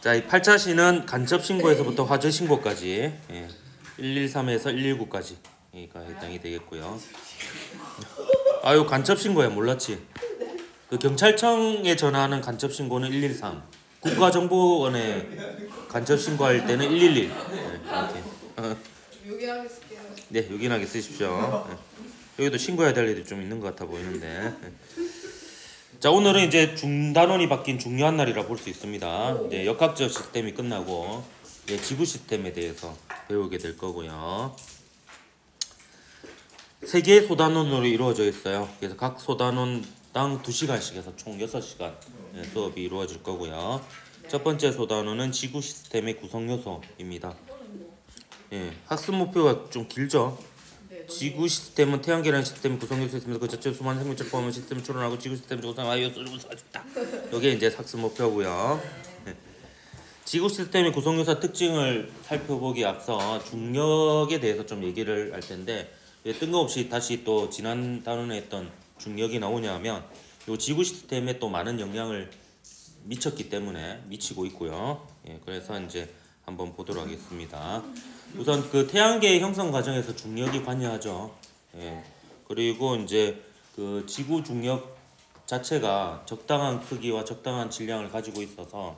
자, 이 8차시는 간접 신고에서부터 화재 신고까지 113에서 119까지 가 해당이 되겠고요. 아유, 간접 신고야. 몰랐지? 그 경찰청에 전화하는 간접 신고는 113, 국가정보원에 간접 신고할 때는 111. 이렇게. 요긴하게 쓸게요. 네, 요긴하게 쓰십시오. 여기도 신고해야 될 일이 좀 있는 것 같아 보이는데. 자, 오늘은 이제 중단원이 바뀐 중요한 날이라 볼 수 있습니다. 이제 역학적 시스템이 끝나고 이제 지구 시스템에 대해서 배우게 될 거고요. 3개의 소단원으로 이루어져 있어요. 그래서 각 소단원당 2시간씩 해서 총 6시간 수업이 이루어질 거고요. 첫 번째 소단원은 지구 시스템의 구성 요소입니다. 학습 목표가 좀 길죠. 지구 시스템은 태양계라는 시스템 구성 요소에 있습니다. 그 자체 수많은 생명체 포함한 시스템을 추론하고 지구 시스템을 구성하여 요소를 구성하였다. 이게 이제 학습 목표고요. 지구 시스템의 구성 요소 특징을 살펴보기 앞서 중력에 대해서 좀 얘기를 할 텐데, 왜 뜬금없이 다시 또 지난 단원에 했던 중력이 나오냐면, 요 지구 시스템에 또 많은 영향을 미쳤기 때문에 미치고 있고요. 그래서 이제 한번 보도록 하겠습니다. 우선 그 태양계의 형성 과정에서 중력이 관여하죠. 그리고 이제 그 지구 중력 자체가 적당한 크기와 적당한 질량을 가지고 있어서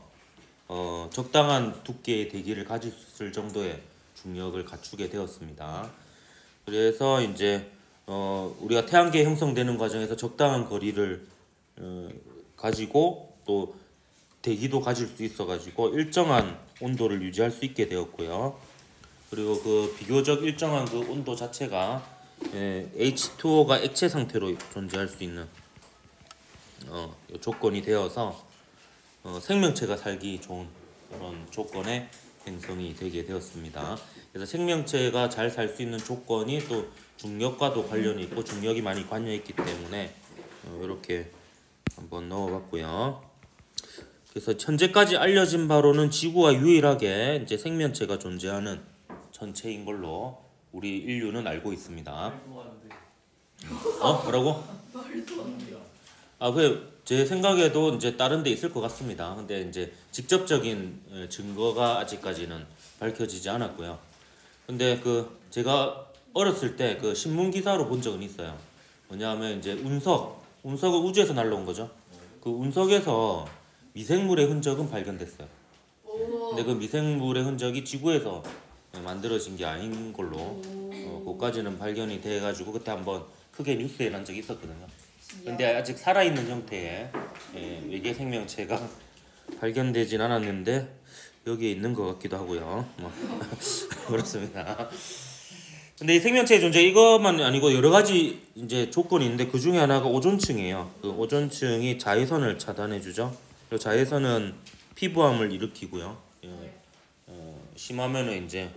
적당한 두께의 대기를 가질 정도의 중력을 갖추게 되었습니다. 그래서 이제 우리가 태양계 형성되는 과정에서 적당한 거리를 가지고 또 대기도 가질 수 있어가지고 일정한 온도를 유지할 수 있게 되었고요. 그리고 그 비교적 일정한 그 온도 자체가 H2O가 액체 상태로 존재할 수 있는 조건이 되어서 생명체가 살기 좋은 그런 조건의 행성이 되게 되었습니다. 그래서 생명체가 잘 살 수 있는 조건이 또 중력과도 관련이 있고 중력이 많이 관여했기 때문에 이렇게 한번 넣어봤고요. 그래서 현재까지 알려진 바로는 지구와 유일하게 이제 생명체가 존재하는 전체인 걸로 우리 인류는 알고 있습니다. 뭐라고? 제 생각에도 이제 다른 데 있을 것 같습니다. 근데 이제 직접적인 증거가 아직까지는 밝혀지지 않았고요. 근데 그 제가 어렸을 때 그 신문 기사로 본 적은 있어요. 뭐냐면 이제 운석은 우주에서 날라온 거죠. 그 운석에서 미생물의 흔적은 발견됐어요. 근데 그 미생물의 흔적이 지구에서 만들어진 게 아닌 걸로 그까지는 발견이 돼가지고 그때 한번 크게 뉴스에 난 적이 있었거든요. 근데 아직 살아있는 형태의 외계 생명체가 발견되진 않았는데 여기에 있는 것 같기도 하고요. 그렇습니다. 근데 이 생명체의 존재 이것만 아니고 여러 가지 이제 조건이 있는데 그 중에 하나가 오존층이에요. 그 오존층이 자외선을 차단해주죠. 그리고 자외선은 피부암을 일으키고요. 심하면은 이제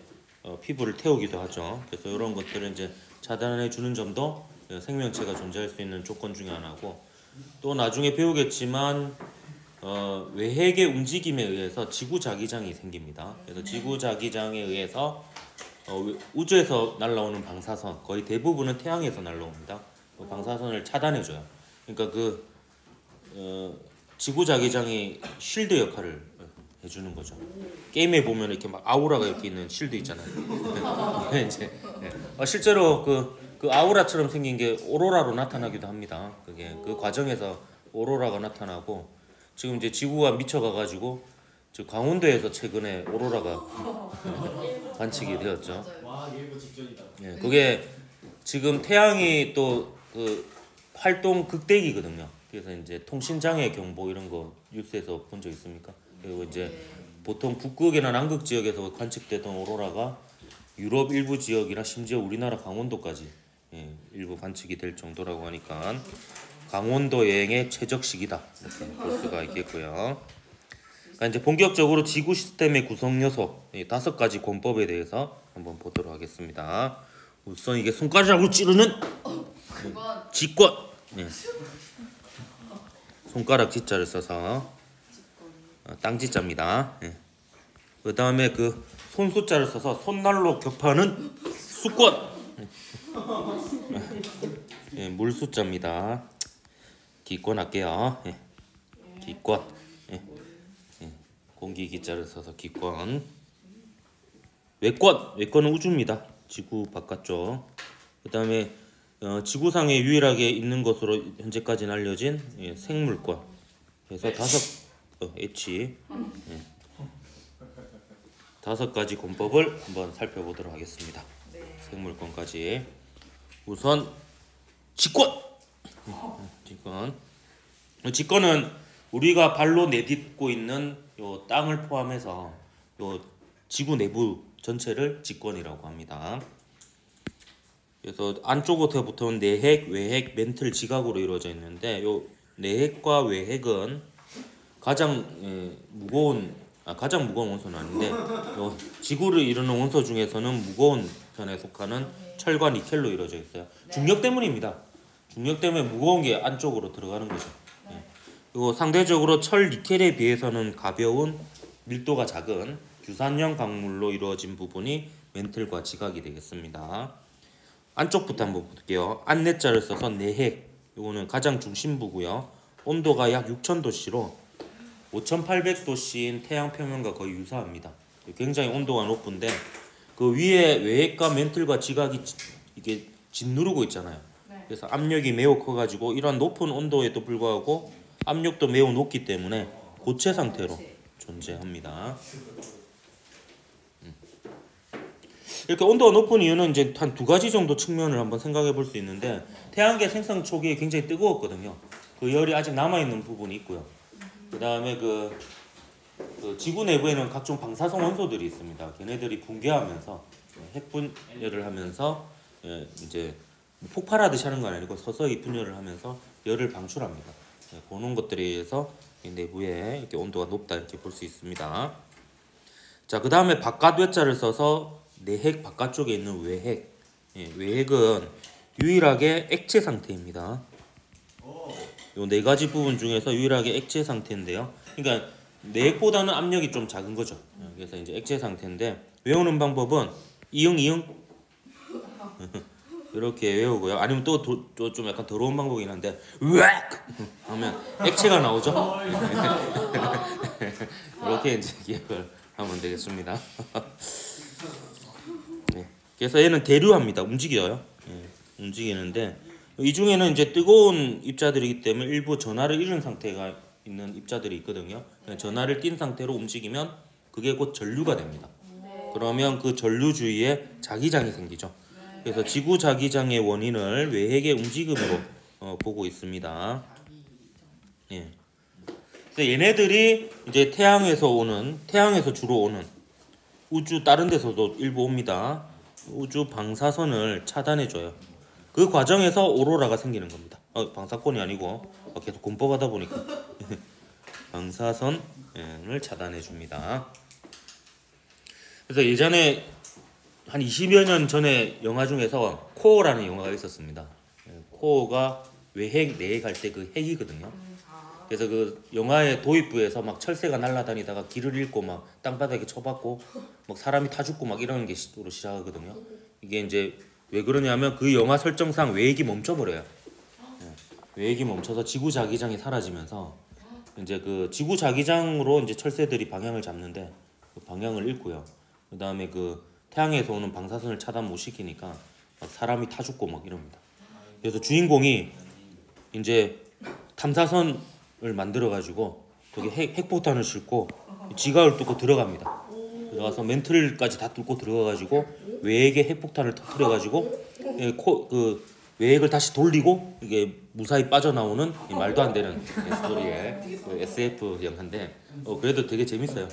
피부를 태우기도 하죠. 그래서 이런 것들을 이제 차단해 주는 점도 생명체가 존재할 수 있는 조건 중에 하나고, 또 나중에 배우겠지만 외핵의 움직임에 의해서 지구 자기장이 생깁니다. 그래서 지구 자기장에 의해서 우주에서 날아오는 방사선 거의 대부분은 태양에서 날아옵니다. 그 방사선을 차단해줘요. 그러니까 그 지구 자기장이 쉴드 역할을 해주는 거죠. 게임에 보면 이렇게 막 아우라가 이렇게 있는 쉴드 있잖아요. 이제 실제로 그 아우라처럼 생긴 게 오로라로 나타나기도 합니다. 그게 그 과정에서 오로라가 나타나고, 지금 이제 지구가 미쳐가가지고 저 강원도에서 최근에 오로라가 관측이 되었죠. 와, 예고 직전이다. 그게 지금 태양이 또 그 활동 극대기거든요. 그래서 이제 통신장애 경보 이런 거 뉴스에서 본 적 있습니까? 그리고 이제 보통 북극이나 남극 지역에서 관측되던 오로라가 유럽 일부 지역이나 심지어 우리나라 강원도까지 일부 관측이 될 정도라고 하니까 강원도 여행의 최적 시기다 이렇게 볼 수가 있겠고요. 그러니까 이제 본격적으로 지구 시스템의 구성 요소 5가지 권법에 대해서 한번 보도록 하겠습니다. 우선 이게 손가락으로 찌르는 직권. 손가락 지자를 써서 땅지자입니다. 그 다음에 그 손수자를 써서 손날로 격파하는 수권. 물수자입니다. 기권 할게요. 기권. 공기 기자를 써서 기권. 외권은 우주입니다. 지구 바깥쪽. 그다음에 지구상에 유일하게 있는 것으로 현재까지는 알려진 생물권. 그래서 H 5가지 권법을 한번 살펴보도록 하겠습니다. 생물권까지. 우선 직권. 직권은 우리가 발로 내딛고 있는 요 땅을 포함해서 요 지구 내부 전체를 직권이라고 합니다. 그래서 안쪽부터는 내핵, 외핵, 멘틀, 지각으로 이루어져 있는데 요 내핵과 외핵은 가장 무거운 원소는 아닌데 요 지구를 이루는 원소 중에서는 무거운 편에 속하는 철과 니켈로 이루어져 있어요. 중력 때문입니다. 중력 때문에 무거운 게 안쪽으로 들어가는 거죠. 그리고 상대적으로 철, 니켈에 비해서는 가벼운 밀도가 작은 규산형 광물로 이루어진 부분이 멘틀과 지각이 되겠습니다. 안쪽부터 한번 볼게요. 안내자를 써서 내핵, 이거는 가장 중심부고요. 온도가 약 6000도씨로 5800도씨인 태양 표면과 거의 유사합니다. 굉장히 온도가 높은데 그 위에 외핵과 멘틀과 지각이 이게 짓누르고 있잖아요. 그래서 압력이 매우 커가지고 이런 높은 온도에도 불구하고 압력도 매우 높기 때문에 고체 상태로 존재합니다. 이렇게 온도가 높은 이유는 이제 한 2가지 정도 측면을 한번 생각해 볼 수 있는데 태양계 생성 초기에 굉장히 뜨거웠거든요. 그 열이 아직 남아 있는 부분이 있고요. 그 다음에 그 지구 내부에는 각종 방사성 원소들이 있습니다. 걔네들이 붕괴하면서 핵분열을 하면서 이제 폭발하듯이 하는 건 아니고 서서히 분열을 하면서 열을 방출합니다. 그런 것들에 의해서 내부에 이렇게 온도가 높다 이렇게 볼 수 있습니다. 자, 그 다음에 바깥 외자를 써서 내핵 바깥쪽에 있는 외핵. 외핵은 유일하게 액체 상태입니다. 요 4가지 부분 중에서 유일하게 액체 상태인데요. 그러니까 내핵보다는 압력이 좀 작은 거죠. 그래서 이제 액체 상태인데 외우는 방법은 이응 이렇게 외우고요. 아니면 또 좀 약간 더러운 방법이긴 한데 으악 하면 액체가 나오죠. 이렇게 이제 기억을 하면 되겠습니다. 네. 그래서 얘는 대류합니다. 움직여요. 움직이는데 이 중에는 이제 뜨거운 입자들이기 때문에 일부 전하를 잃은 상태가 있는 입자들이 있거든요. 전하를 띈 상태로 움직이면 그게 곧 전류가 됩니다. 그러면 그 전류 주위에 자기장이 생기죠. 그래서 지구 자기장의 원인을 외핵의 움직임으로 보고 있습니다. 예. 그래서 얘네들이 이제 태양에서 주로 오는 우주 다른 데서도 일부 옵니다. 우주 방사선을 차단해줘요. 그 과정에서 오로라가 생기는 겁니다. 방사권이 아니고 계속 공법하다 보니까 방사선을 차단해줍니다. 그래서 예전에 한 20여 년 전에 영화 중에서 코어라는 영화가 있었습니다. 코어가 외핵, 내핵 할 때 그 핵이거든요. 그래서 그 영화의 도입부에서 막 철새가 날아다니다가 길을 잃고 막 땅바닥에 쳐박고 막 사람이 타 죽고 막 이러는 게 시로 시작하거든요. 이게 이제 왜 그러냐면 그 영화 설정상 외핵이 멈춰버려요. 외핵이 멈춰서 지구 자기장이 사라지면서 이제 그 지구 자기장으로 이제 철새들이 방향을 잡는데 그 방향을 잃고요. 그 다음에 그 태양에서 오는 방사선을 차단 못 시키니까 막 사람이 타 죽고 막 이럽니다. 그래서 주인공이 이제 탐사선을 만들어 가지고 거기 핵폭탄을 싣고 지각을 뚫고 들어갑니다. 들어가서 멘틀까지 다 뚫고 들어가 가지고 외핵에 핵폭탄을 터뜨려 가지고 그 외핵을 다시 돌리고 이게 무사히 빠져나오는 말도 안 되는 스토리의 SF 영화인데 그래도 되게 재밌어요.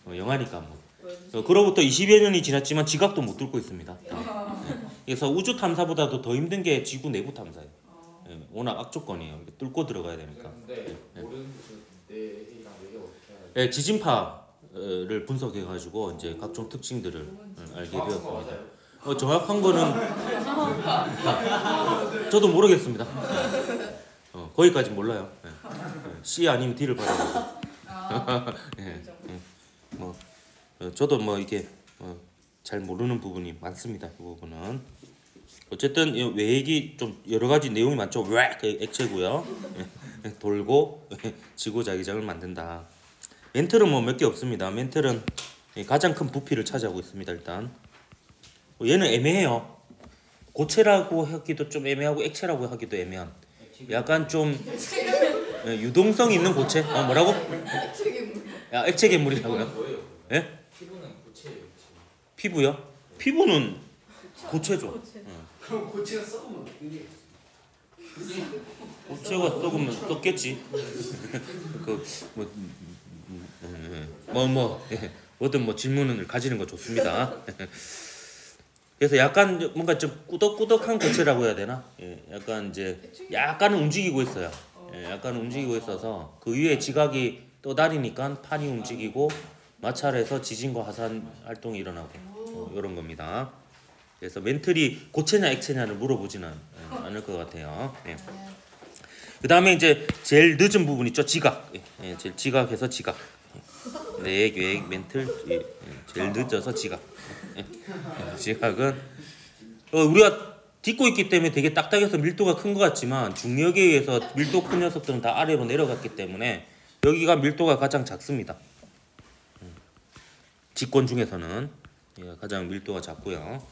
영화니까 뭐. 그로부터 20여 년이 지났지만 지각도 못 뚫고 있습니다. 그래서 우주 탐사보다도 더 힘든 게 지구 내부 탐사예요. 워낙 악조건이에요. 뚫고 들어가야 되니까. 네, 지진파를 분석해가지고 이제 각종 특징들을 알게 되었습니다. 정확한 거는 저도 모르겠습니다. 거기까지 몰라요. C 아니면 D를 받아가지고. 뭐 저도 뭐 이게 잘 모르는 부분이 많습니다. 그 부분은 어쨌든 외핵이 좀 여러 가지 내용이 많죠. 액체고요. 돌고 지구 자기장을 만든다. 멘틀은 뭐 몇 개 없습니다. 멘틀은 가장 큰 부피를 차지하고 있습니다. 일단 얘는 애매해요. 고체라고 하기도 좀 애매하고 액체라고 하기도 애매한 약간 좀 유동성 있는 고체? 뭐라고? 야, 액체 괴물이라고요? 예? 피부는 고체예요. 피부요? 피부는 고체죠. 그럼 고체가 썩으면 어떻게 돼? 고체가 썩으면 썩겠지. 뭐든 뭐 질문을 가지는 거 좋습니다. 그래서 약간 뭔가 좀 꾸덕꾸덕한 고체라고 해야 되나? 예, 약간 이제 약간은 움직이고 있어요. 예, 약간 움직이고 있어서 그 위에 지각이 떠다니니까 판이 움직이고 마찰해서 지진과 화산 활동이 일어나고 이런 겁니다. 그래서 멘틀이 고체냐 액체냐를 물어보지는 않을 것 같아요. 예. 그 다음에 이제 제일 늦은 부분 있죠. 지각. 예, 제일 지각해서 지각. 내액, 외액, 멘틀. 예, 제일 늦어서 지각. 지각은 우리가 딛고 있기 때문에 되게 딱딱해서 밀도가 큰 것 같지만 중력에 의해서 밀도 큰 녀석들은 다 아래로 내려갔기 때문에 여기가 밀도가 가장 작습니다. 직권 중에서는 가장 밀도가 작고요.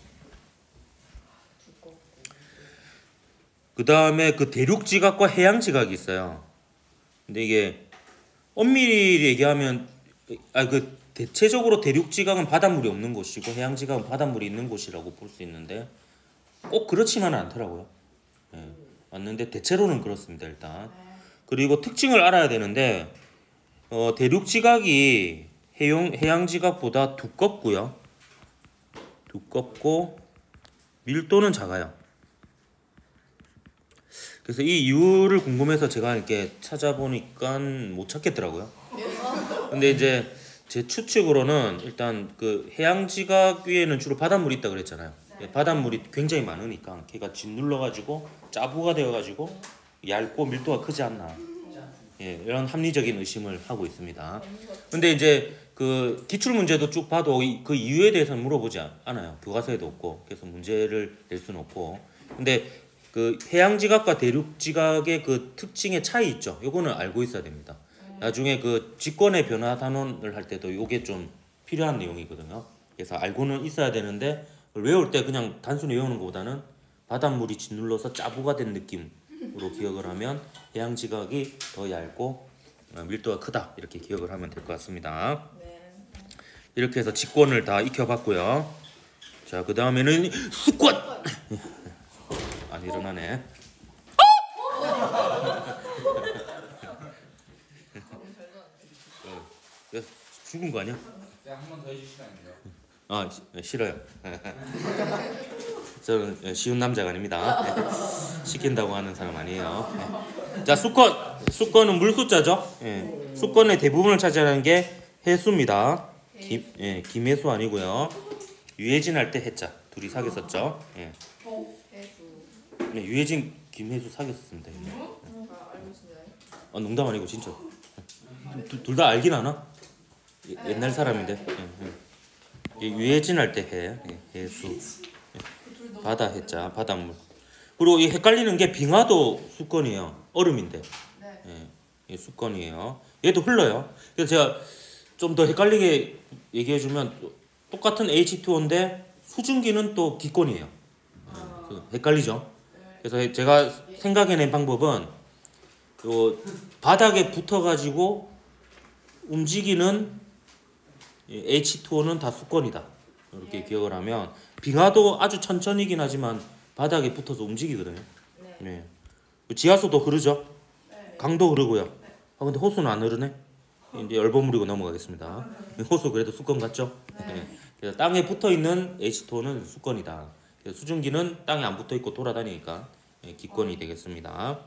그 다음에 그 대륙 지각과 해양 지각이 있어요. 근데 이게 엄밀히 얘기하면 그 대체적으로 대륙 지각은 바닷물이 없는 곳이고 해양 지각은 바닷물이 있는 곳이라고 볼 수 있는데 꼭 그렇지만은 않더라고요. 예, 맞는데 대체로는 그렇습니다. 일단 그리고 특징을 알아야 되는데 대륙 지각이 해양 지각보다 두껍고요. 두껍고 밀도는 작아요. 그래서 이 이유를 궁금해서 제가 이렇게 찾아보니까 못 찾겠더라고요. 근데 이제 제 추측으로는 일단 그 해양 지각 위에는 주로 바닷물이 있다 그랬잖아요. 바닷물이 굉장히 많으니까 걔가 짓눌러가지고 짜부가 되어가지고 얇고 밀도가 크지 않나. 예, 이런 합리적인 의심을 하고 있습니다. 근데 이제 그 기출 문제도 쭉 봐도 그 이유에 대해서는 물어보지 않아요. 교과서에도 없고 그래서 문제를 낼 수는 없고. 근데 그 해양 지각과 대륙 지각의 그 특징의 차이 있죠. 요거는 알고 있어야 됩니다. 나중에 그 직권의 변화 단원을 할 때도 요게 좀 필요한 내용이거든요. 그래서 알고는 있어야 되는데 외울 때 그냥 단순히 외우는 것보다는 바닷물이 짓눌러서 짜부가 된 느낌으로 기억을 하면 해양 지각이 더 얇고 밀도가 크다 이렇게 기억을 하면 될 것 같습니다. 이렇게 해서 직권을 다 익혀봤고요. 자, 그 다음에는 수권. 안 일어나네. 죽은 거 아니야? 한 번 더 해주시라는데요. 아 싫어요. 저는 쉬운 남자가 아닙니다. 시킨다고 하는 사람 아니에요. 자, 수권은 물 숫자죠. 수권의 대부분을 차지하는 게 해수입니다. 김해수 아니고요. 유해진 할 때 해자 둘이 사귀었었죠. 유해진 김해수 사귀었습니다. 농담 아니고 진짜. 둘 다 알긴 아나? 옛날 사람인데. 유해진 할 때 해수. 바다 해자 바닷물. 그리고 이 헷갈리는 게 빙하도 수권이에요. 얼음인데. 예, 수권이에요. 얘도 흘러요. 그래서 제가 좀 더 헷갈리게 얘기해주면 똑같은 H2O인데 수증기는 또 기권이에요. 헷갈리죠? 그래서 제가 생각해낸 방법은 요 바닥에 붙어가지고 움직이는 H2O는 다 수권이다. 이렇게 기억을 하면 빙하도 아주 천천히긴 하지만 바닥에 붙어서 움직이거든요. 네. 지하수도 흐르죠. 강도 흐르고요. 근데 호수는 안 흐르네. 이제 얼버무리고 넘어가겠습니다. 호수 그래도 수권 같죠? 네. 그래서 땅에 붙어 있는 H2O는 수권이다. 수증기는 땅에 안 붙어 있고 돌아다니니까 기권이 되겠습니다.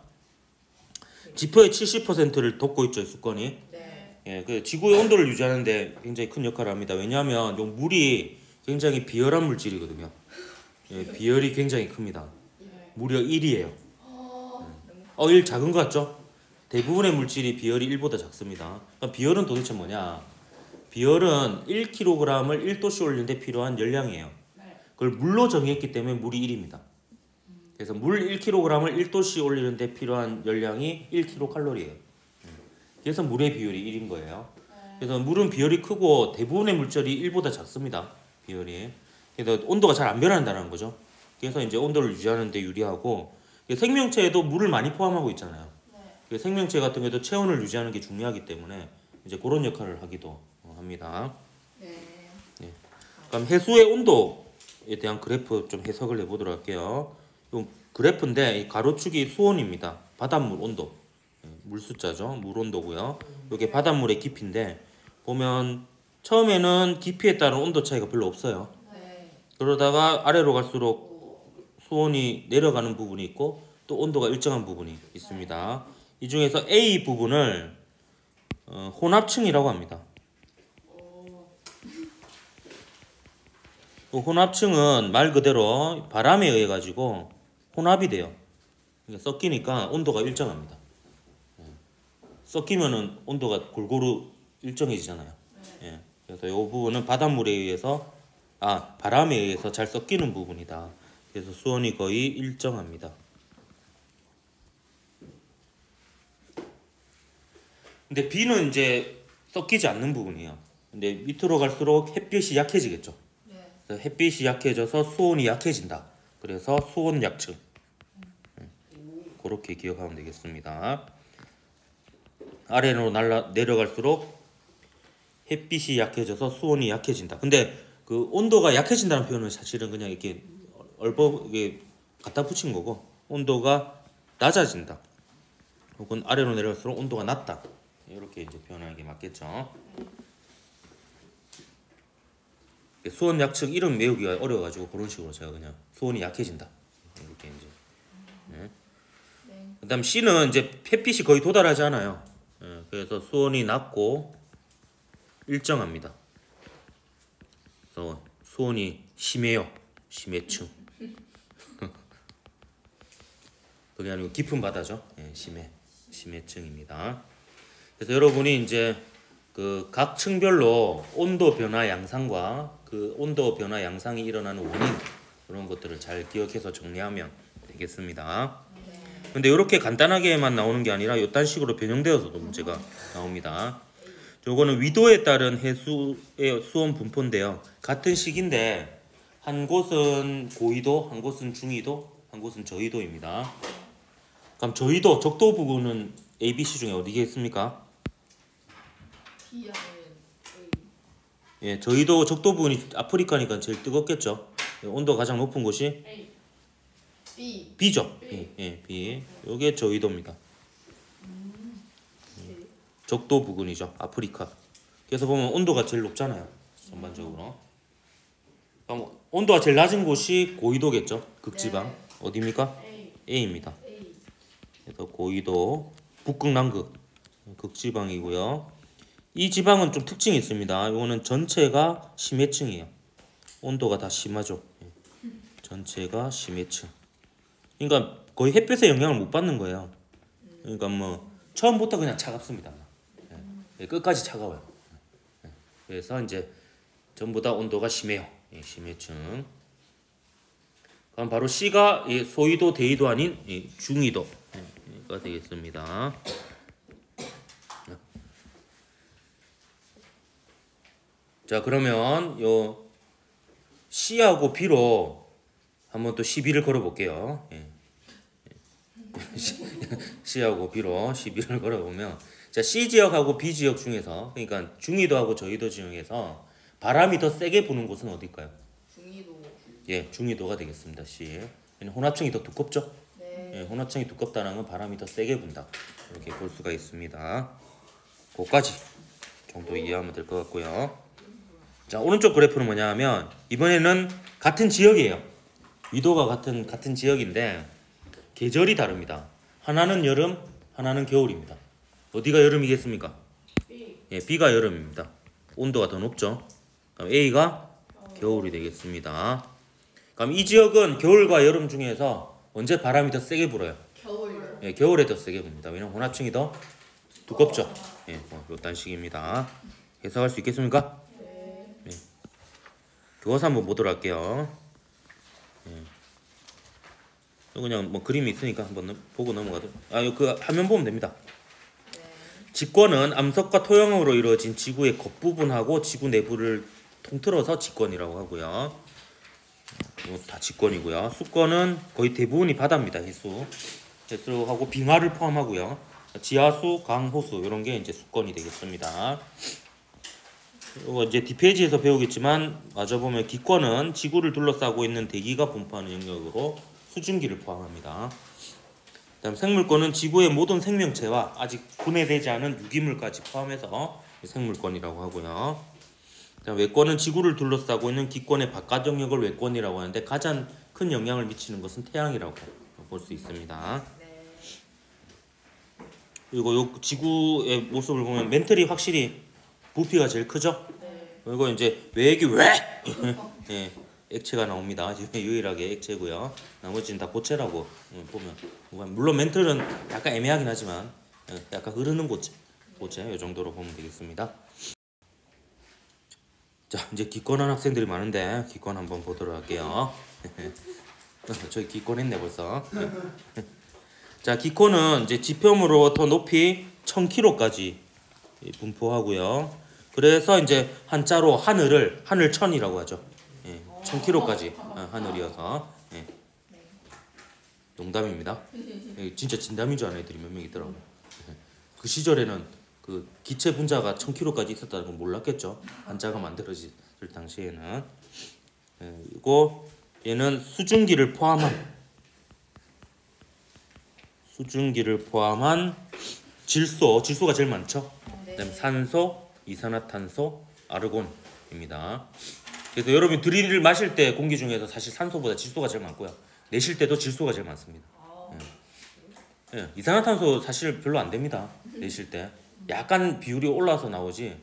지표의 70%를 돕고 있죠, 수권이. 예, 그 지구의 온도를 유지하는데 굉장히 큰 역할을 합니다. 왜냐하면 요 물이 굉장히 비열한 물질이거든요. 예, 비열이 굉장히 큽니다. 무려 1이에요. 1 작은 것 같죠? 대부분의 물질이 비열이 1보다 작습니다. 그럼 비열은 도대체 뭐냐? 비열은 1kg을 1도씨 올리는데 필요한 열량이에요. 그걸 물로 정의했기 때문에 물이 1입니다. 그래서 물 1kg을 1도씨 올리는데 필요한 열량이 1kcal예요. 그래서 물의 비율이 1인 거예요. 그래서 물은 비율이 크고 대부분의 물질이 1보다 작습니다. 비율이. 그래서 온도가 잘 안 변한다는 거죠. 그래서 이제 온도를 유지하는 데 유리하고 생명체에도 물을 많이 포함하고 있잖아요. 생명체 같은 경우도 체온을 유지하는 게 중요하기 때문에 이제 그런 역할을 하기도 합니다. 네. 그럼 해수의 온도에 대한 그래프 좀 해석을 해보도록 할게요. 이 그래프인데 이 가로축이 수온입니다. 바닷물 온도, 물 숫자죠. 물 온도고요. 이게 바닷물의 깊이인데 보면 처음에는 깊이에 따른 온도 차이가 별로 없어요. 네. 그러다가 아래로 갈수록 수온이 내려가는 부분이 있고 또 온도가 일정한 부분이 있습니다. 이 중에서 A 부분을 혼합층이라고 합니다. 혼합층은 말 그대로 바람에 의해 가지고 혼합이 돼요. 그러니까 섞이니까 온도가 일정합니다. 섞이면은 온도가 골고루 일정해지잖아요. 예. 그래서 이 부분은 바닷물에 의해서 바람에 의해서 잘 섞이는 부분이다. 그래서 수온이 거의 일정합니다. 근데 B는 이제 섞이지 않는 부분이에요. 근데 밑으로 갈수록 햇빛이 약해지겠죠. 그래서 햇빛이 약해져서 수온이 약해진다. 그래서 수온 약층. 그렇게 기억하면 되겠습니다. 아래로 내려갈수록 햇빛이 약해져서 수온이 약해진다. 근데 그 온도가 약해진다는 표현은 사실은 그냥 이렇게 이게 갖다 붙인 거고 온도가 낮아진다. 혹은 아래로 내려갈수록 온도가 낮다. 이렇게 이제 표현하는 게 맞겠죠. 수온 약층 이름 외우기가 어려워가지고 그런 식으로 제가 그냥 수온이 약해진다 이렇게 이제. 네. 그다음 C는 이제 햇빛이 거의 도달하지 않아요. 그래서 수온이 낮고 일정합니다. 그래서 수온이 심해요. 심해층. 그게 아니고 깊은 바다죠. 심해층입니다. 그래서 여러분이 이제 그 각 층별로 온도 변화 양상과 그 온도 변화 양상이 일어나는 원인 그런 것들을 잘 기억해서 정리하면 되겠습니다. 근데 이렇게 간단하게만 나오는 게 아니라 이딴 식으로 변형되어서도 문제가 나옵니다. 요거는 위도에 따른 해수의 수온 분포인데요. 같은 식인데 한 곳은 고위도, 한 곳은 중위도, 한 곳은 저위도입니다. 그럼 저위도, 적도 부분은 A, B, C 중에 어디겠습니까? B하면 예, 저희도 적도 부분이 아프리카니까 제일 뜨겁겠죠. 온도가 가장 높은 곳이 A. B. B죠. B. B. 요게 저희도입니다. 적도 부근이죠. 아프리카. 그래서 보면 온도가 제일 높잖아요. 전반적으로. 그럼 온도가 제일 낮은 곳이 고위도겠죠. 극지방. 네. 어디입니까? A. A입니다. A. 그래서 고위도, 북극, 남극, 극지방이고요. 이 지방은 좀 특징이 있습니다. 이거는 전체가 심해층이에요. 온도가 다 심하죠. 전체가 심해층. 그러니까 거의 햇볕의 영향을 못 받는 거예요. 그러니까 뭐 처음부터 그냥 차갑습니다. 끝까지 차가워요. 그래서 이제 전부 다 온도가 심해요. 심해층. 그럼 바로 C가 소위도, 대위도 아닌 중위도가 되겠습니다. 자, 그러면 요 C하고 B로 한번 또 시비를 걸어 볼게요. C하고 B로 시비를 걸어 보면 자, C 지역하고 B 지역 중에서 그러니까 중위도하고 저위도 지역에서 바람이 더 세게 부는 곳은 어딜까요? 중위도. 예, 중위도가 되겠습니다. C. 혼합층이 더 두껍죠? 네. 예, 혼합층이 두껍다는 건 바람이 더 세게 분다. 이렇게 볼 수가 있습니다. 그까지 정도 이해하면 될 것 같고요. 자, 오른쪽 그래프는 뭐냐 하면 이번에는 같은 지역이에요. 위도가 같은 지역인데 계절이 다릅니다. 하나는 여름, 하나는 겨울입니다. 어디가 여름이겠습니까? B. 예, B가 여름입니다. 온도가 더 높죠. 그럼 A가 겨울이 되겠습니다. 그럼 이 지역은 겨울과 여름 중에서 언제 바람이 더 세게 불어요? 겨울. 예, 겨울에 더 세게 붑니다. 왜냐면 혼합층이 더 두껍죠. 예, 요딴 식입니다. 해석할 수 있겠습니까? 네. 교과서 한번 보도록 할게요. 그냥 뭐 그림이 있으니까 한번 보고 넘어가도 그 화면 보면 됩니다. 직권은 암석과 토양으로 이루어진 지구의 겉부분하고 지구 내부를 통틀어서 직권이라고 하고요. 이거 다 직권이고요. 수권은 거의 대부분이 바다입니다. 해수하고 빙하를 포함하고요. 지하수, 강, 호수 이런 게 이제 수권이 되겠습니다. 그리고 이제 뒷페이지에서 배우겠지만 마저 보면 기권은 지구를 둘러싸고 있는 대기가 분포하는 영역으로 수증기를 포함합니다. 그다음 생물권은 지구의 모든 생명체와 아직 분해되지 않은 유기물까지 포함해서 생물권이라고 하고요. 그다음 외권은 지구를 둘러싸고 있는 기권의 바깥 영역을 외권이라고 하는데 가장 큰 영향을 미치는 것은 태양이라고 볼 수 있습니다. 네. 그리고 요 지구의 모습을 보면 멘틀이 확실히 부피가 제일 크죠. 네. 그리고 이제 외액이 왜 예, 액체가 나옵니다. 유일하게 액체고요. 나머지는 다 고체라고 보면 물론 멘틀은 약간 애매하긴 하지만 약간 흐르는 고체 이 정도로 보면 되겠습니다. 자, 이제 기권한 학생들이 많은데 기권 한번 보도록 할게요. 저희 기권했네 벌써. 자, 기권은 이제 지표면으로부터 높이 1000km까지 분포하고요. 그래서 이제 한자로 하늘을 하늘천이라고 하죠. 1000km까지 하늘이어서 농담입니다. 진짜 진담인 줄 아는 애들이 몇 명 있더라고요. 그 시절에는 그 기체 분자가 1000km까지 있었다는 건 몰랐겠죠. 한자가 만들어질 당시에는. 그리고 얘는 수증기를 포함한 질소가 제일 많죠. 그다음 산소, 이산화탄소, 아르곤입니다. 그래서 여러분 들이를 마실 때 공기 중에서 사실 산소보다 질소가 제일 많고요. 내쉴 때도 질소가 제일 많습니다. 이산화탄소 사실 별로 안 됩니다. 내쉴 때 약간 비율이 올라서 나오지.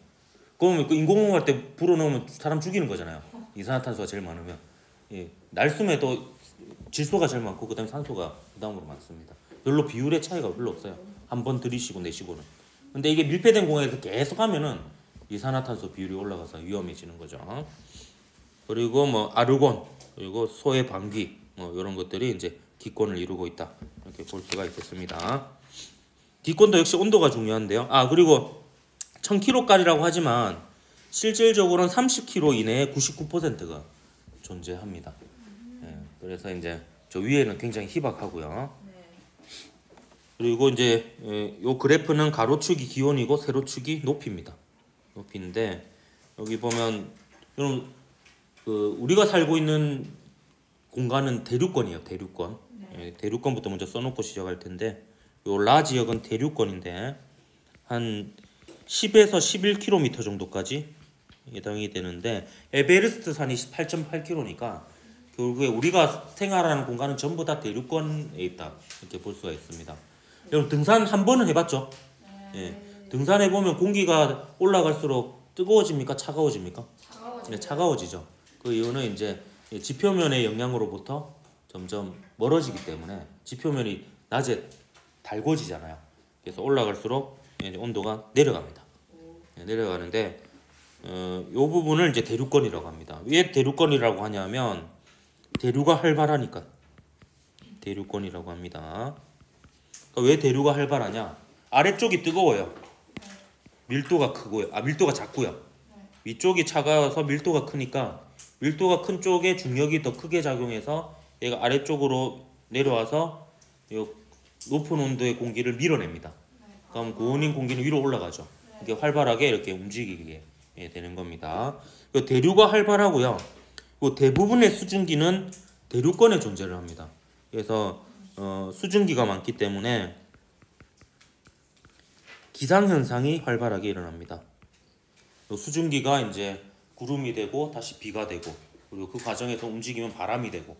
그러면 그 인공호흡 할 때 불어넣으면 사람 죽이는 거잖아요. 이산화탄소가 제일 많으면. 날숨에도 질소가 제일 많고 그다음에 산소가 그다음으로 많습니다. 별로 비율의 차이가 별로 없어요. 한 번 들이쉬고 내쉬고는. 근데 이게 밀폐된 공간에서 계속 하면은 이산화탄소 비율이 올라가서 위험해지는 거죠. 그리고 뭐 아르곤, 그리고 소의 방귀 이런 것들이 이제 기권을 이루고 있다. 이렇게 볼 수가 있겠습니다. 기권도 역시 온도가 중요한데요. 그리고 1000kcal이라고 하지만 실질적으로는 30kg 이내에 99%가 존재합니다. 그래서 이제 저 위에는 굉장히 희박하고요. 그리고 이제 요 그래프는 가로축이 기온이고 세로축이 높이입니다. 높이인데 여기 보면 여러분 우리가 살고 있는 공간은 대륙권이에요. 대륙권. 대륙권부터 먼저 써놓고 시작할 텐데 요 라 지역은 대륙권인데 한 10에서 11km 정도까지 해당이 되는데 에베레스트 산이 8.8km니까 결국에 우리가 생활하는 공간은 전부 다 대륙권에 있다 이렇게 볼 수가 있습니다. 여러분 등산 한 번은 해봤죠? 등산해 보면 공기가 올라갈수록 뜨거워집니까? 차가워집니까? 차가워지죠. 그 이유는 이제 지표면의 영향으로부터 점점 멀어지기 때문에 지표면이 낮에 달궈지잖아요. 그래서 올라갈수록 이제 온도가 내려갑니다. 내려가는데 요 부분을 이제 대륙권이라고 합니다. 왜 대륙권이라고 하냐면 대류가 활발하니까 대륙권이라고 합니다. 왜 대류가 활발하냐? 아래쪽이 뜨거워요. 밀도가 크고요. 밀도가 작고요. 위쪽이 차가워서 밀도가 크니까 밀도가 큰 쪽에 중력이 더 크게 작용해서 얘가 아래쪽으로 내려와서 요 높은 온도의 공기를 밀어냅니다. 그럼 고온인 공기는 위로 올라가죠. 이게 활발하게 이렇게 움직이게 되는 겁니다. 대류가 활발하고요. 대부분의 수증기는 대륙권에 존재를 합니다. 그래서 수증기가 많기 때문에 기상현상이 활발하게 일어납니다. 수증기가 이제 구름이 되고 다시 비가 되고 그리고 그 과정에서 움직이면 바람이 되고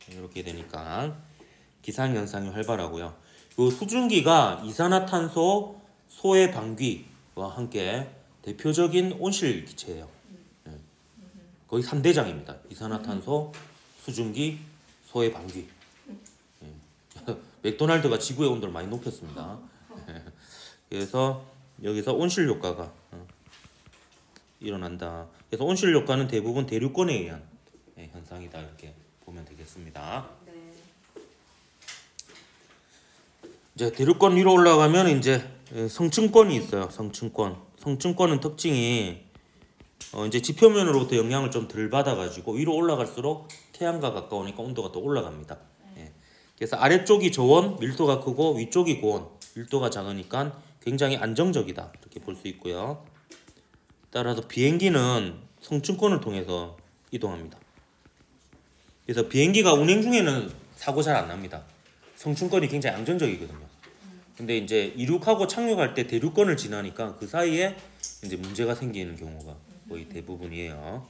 이렇게 되니까 기상현상이 활발하고요. 이 수증기가 이산화탄소, 소의 방귀와 함께 대표적인 온실 기체예요. 거의 3대장입니다. 이산화탄소, 수증기, 소의 방귀. 맥도날드가 지구의 온도를 많이 높였습니다. 그래서 여기서 온실 효과가 일어난다. 그래서 온실 효과는 대부분 대륙권에 의한 현상이다 이렇게 보면 되겠습니다. 이제 대륙권 위로 올라가면 이제 성층권이 있어요. 성층권. 성층권은 특징이 이제 지표면으로부터 영향을 좀 덜 받아가지고 위로 올라갈수록 태양과 가까우니까 온도가 더 올라갑니다. 예. 그래서 아래쪽이 저온, 밀도가 크고 위쪽이 고온, 밀도가 작으니까 굉장히 안정적이다. 이렇게 볼 수 있고요. 따라서 비행기는 성층권을 통해서 이동합니다. 그래서 비행기가 운행 중에는 사고 잘 안 납니다. 성층권이 굉장히 안정적이거든요. 근데 이제 이륙하고 착륙할 때 대륙권을 지나니까 그 사이에 이제 문제가 생기는 경우가 거의 대부분이에요.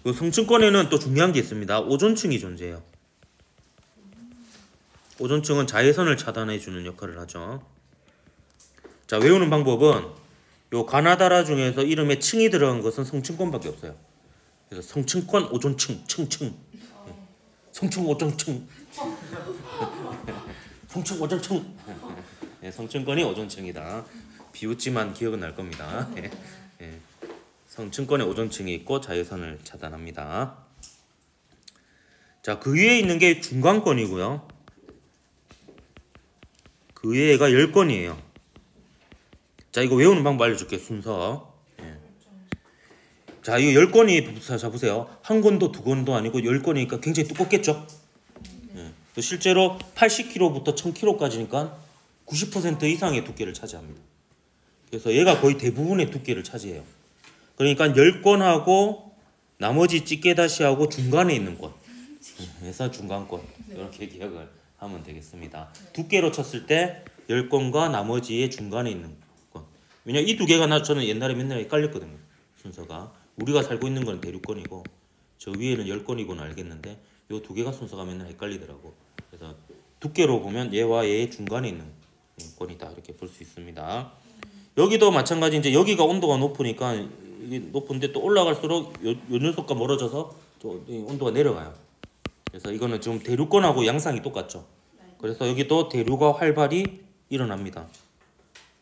그 성층권에는 또 중요한 게 있습니다. 오존층이 존재해요. 오존층은 자외선을 차단해주는 역할을 하죠. 자, 외우는 방법은 요 가나다라 중에서 이름에 층이 들어간 것은 성층권밖에 없어요. 그래서 성층권, 오존층, 층층, 성층, 오존층, 성층, 오존층. 성층권이 오존층이다. 비웃지만 기억은 날 겁니다. 성층권에 오존층이 있고 자외선을 차단합니다. 자, 그 위에 있는 게 중간권이고요. 그 위에가 열권이에요. 자, 이거 외우는 방법 알려줄게. 순서. 자, 이거 열권이, 자 보세요. 한 권도 두 권도 아니고 열권이니까 굉장히 두껍겠죠. 실제로 80kg부터 1000kg까지니까 90% 이상의 두께를 차지합니다. 그래서 얘가 거의 대부분의 두께를 차지해요. 그러니까 열권하고 나머지 찌개다시하고 중간에 있는 권. 그래서 중간권. 이렇게 기억을 하면 되겠습니다. 두께로 쳤을 때 열권과 나머지의 중간에 있는 권. 왜냐면 이 두 개가 저는 옛날에 맨날 헷갈렸거든요. 순서가. 우리가 살고 있는 건 대륙권이고 저 위에는 열권이고는 알겠는데 요 두 개가 순서가 맨날 헷갈리더라고. 그래서 두께로 보면 얘와 얘의 중간에 있는 권이다. 이렇게 볼 수 있습니다. 여기도 마찬가지. 이제 여기가 온도가 높으니까 이게 높은데 또 올라갈수록 요 녀석과 멀어져서 또 온도가 내려가요. 그래서 이거는 지금 대륙권하고 양상이 똑같죠. 그래서 여기도 대류가 활발히 일어납니다.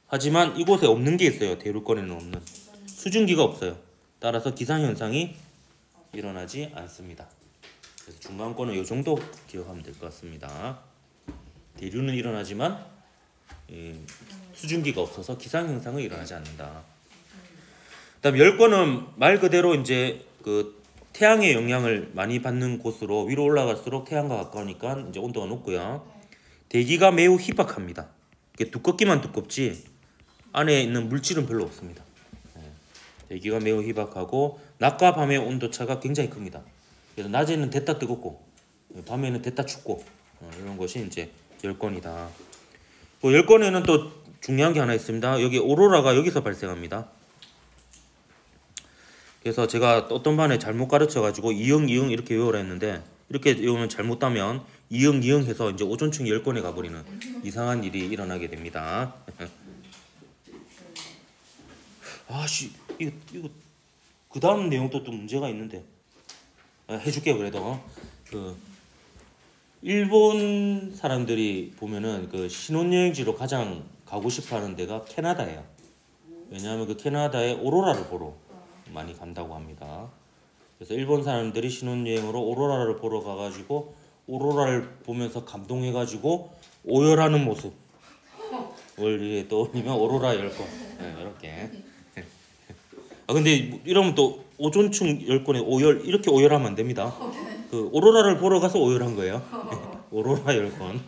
하지만 이곳에 없는 게 있어요. 대륙권에는 없는 수증기가 없어요. 따라서 기상현상이 일어나지 않습니다. 그래서 중간권은 이 정도 기억하면 될 것 같습니다. 대류는 일어나지만 수증기가 없어서 기상현상은 일어나지 않는다. 그다음 열권은 말 그대로 이제 그 태양의 영향을 많이 받는 곳으로 위로 올라갈수록 태양과 가까우니까 이제 온도가 높고요. 대기가 매우 희박합니다. 두껍기만 두껍지 안에 있는 물질은 별로 없습니다. 대기가 매우 희박하고 낮과 밤의 온도차가 굉장히 큽니다. 그래서 낮에는 됐다 뜨겁고 밤에는 됐다 춥고 이런 것이 이제 열권이다. 그 열권에는 또 중요한 게 하나 있습니다. 여기 오로라가 여기서 발생합니다. 그래서 제가 어떤 반에 잘못 가르쳐가지고 이응 이렇게 외우라 했는데 이렇게 외우면 잘못하면 이응 해서 이제 오존층이 열권에 가버리는 이상한 일이 일어나게 됩니다. 아씨 이거 그 다음 내용도 또 문제가 있는데 해줄게요. 그래도 그 일본 사람들이 보면은 그 신혼여행지로 가장 가고 싶어하는 데가 캐나다예요. 왜냐하면 그 캐나다에 오로라를 보러 많이 간다고 합니다. 그래서 일본 사람들이 신혼여행으로 오로라를 보러 가가지고 오로라를 보면서 감동해가지고 오열하는 모습을 떠올리면 오로라 열권. 이렇게. 근데 이러면 또 오존층 열권에 오열 이렇게 오열하면 안 됩니다. 그 오로라를 보러 가서 오열한 거예요. 오로라 열권.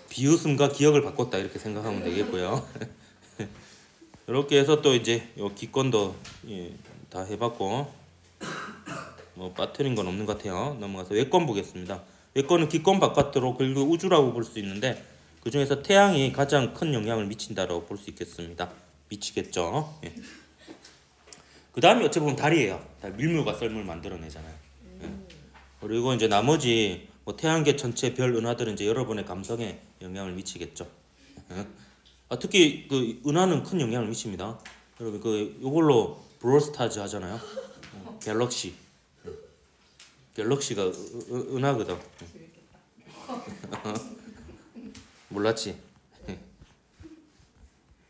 비웃음과 기억을 바꿨다 이렇게 생각하면 되겠고요. 이렇게 해서 또 이제 요 기권도 다 해봤고 뭐 빠뜨린 건 없는 것 같아요. 넘어가서 외권 보겠습니다. 외권은 기권 바깥으로 그리고 우주라고 볼 수 있는데 그 중에서 태양이 가장 큰 영향을 미친다라고 볼 수 있겠습니다. 미치겠죠. 그 다음에 어찌 보면 달이에요. 달 밀물과 썰물 만들어내잖아요. 그리고 이제 나머지 뭐 태양계 전체 별 은하들은 이제 여러분의 감성에 영향을 미치겠죠. 특히 그 은하는 큰 영향을 미칩니다. 여러분 그 요걸로 브롤스타즈 하잖아요. 갤럭시가 은하거든. 몰랐지?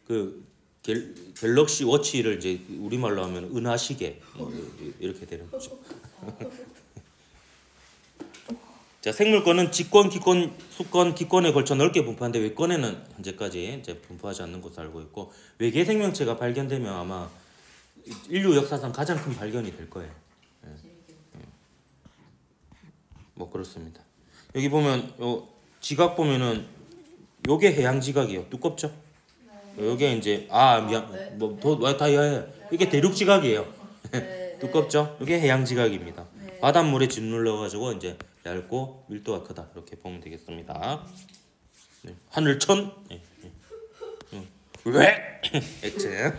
그 갤럭시 워치를 이제 우리말로 하면 은하시계 뭐 이렇게 되는 거죠. 자, 생물권은 지권, 기권, 수권, 기권에 걸쳐 넓게 분포하는데 외권에는 현재까지 이제 분포하지 않는 것으로 알고 있고 외계 생명체가 발견되면 아마 인류 역사상 가장 큰 발견이 될 거예요. 뭐 그렇습니다. 여기 보면 요 지각 보면은 요게 해양 지각이에요. 두껍죠? 요게 이제 네. 뭐더 이해해. 이게 대륙 지각이에요. 네. 두껍죠? 이게 해양 지각입니다. 네. 바닷물에 짓눌러 가지고 이제 얇고 밀도가 크다 이렇게 보면 되겠습니다. 네. 하늘천 네. 네. 왜 액체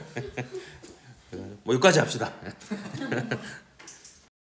뭐 여기까지 합시다.